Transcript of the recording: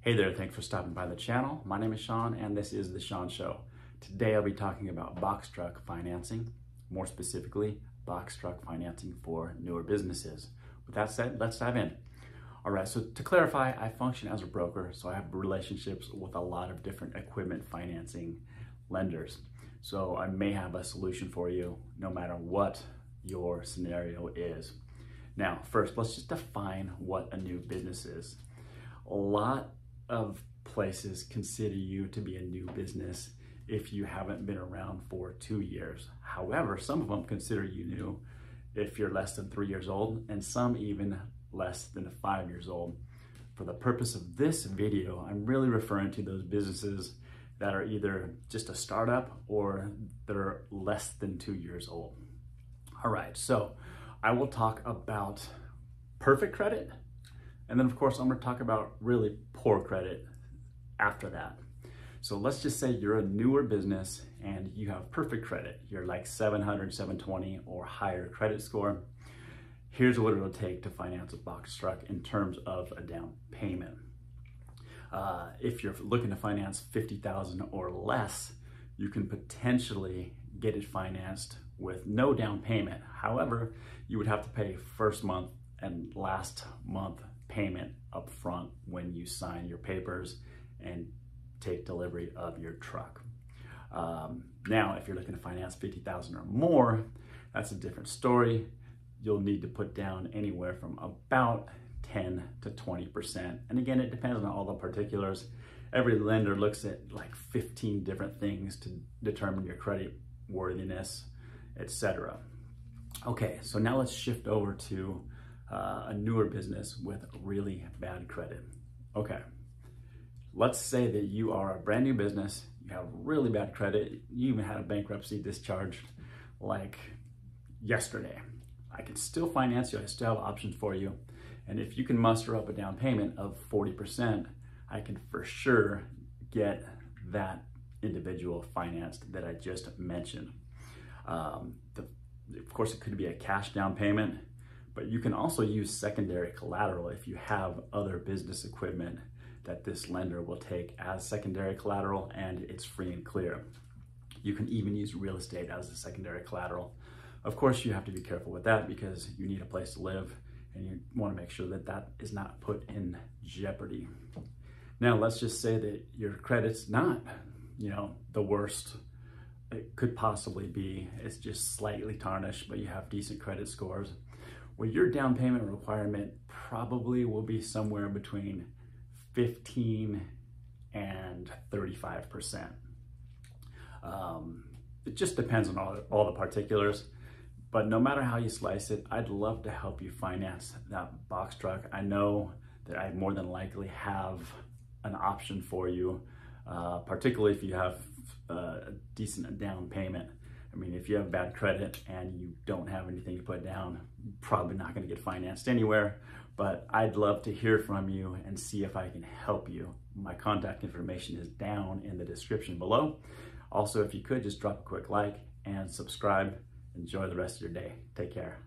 Hey there, thanks for stopping by the channel. My name is Sean and this is The Sean Show. Today I'll be talking about box truck financing, more specifically, box truck financing for newer businesses. With that said, let's dive in. All right, so to clarify, I function as a broker, so I have relationships with a lot of different equipment financing lenders. So I may have a solution for you no matter what your scenario is. Now, first, let's just define what a new business is. A lot of places consider you to be a new business if you haven't been around for 2 years. However, some of them consider you new if you're less than 3 years old, and some even less than 5 years old. For the purpose of this video, I'm really referring to those businesses that are either just a startup or that are less than 2 years old. All right, so I will talk about perfect credit, and then of course I'm gonna talk about really poor credit after that. So let's just say you're a newer business and you have perfect credit. You're like 700, 720 or higher credit score. Here's what it'll take to finance a box truck in terms of a down payment. If you're looking to finance 50,000 or less, you can potentially get it financed with no down payment. However, you would have to pay first month and last month payment up front when you sign your papers and take delivery of your truck. Now, if you're looking to finance 50,000 or more, that's a different story. You'll need to put down anywhere from about 10 to 20%. And again, it depends on all the particulars. Every lender looks at like 15 different things to determine your credit worthiness, etc. Okay, so now let's shift over to a newer business with really bad credit. Okay, let's say that you are a brand new business, you have really bad credit, you even had a bankruptcy discharged like yesterday. I can still finance you, I still have options for you. And if you can muster up a down payment of 40%, I can for sure get that individual financed that I just mentioned. Of course, it could be a cash down payment, but you can also use secondary collateral if you have other business equipment that this lender will take as secondary collateral and it's free and clear. You can even use real estate as a secondary collateral. Of course, you have to be careful with that because you need a place to live and you want to make sure that that is not put in jeopardy. Now, let's just say that your credit's not, the worst it could possibly be. It's just slightly tarnished, but you have decent credit scores. Well, your down payment requirement probably will be somewhere between 15 and 35%. It just depends on all the particulars, but no matter how you slice it, I'd love to help you finance that box truck. I know that I more than likely have an option for you, particularly if you have a decent down payment. I mean, if you have bad credit and you don't have anything to put down, you're probably not going to get financed anywhere, but I'd love to hear from you and see if I can help you. My contact information is down in the description below. Also, if you could just drop a quick like and subscribe. Enjoy the rest of your day. Take care.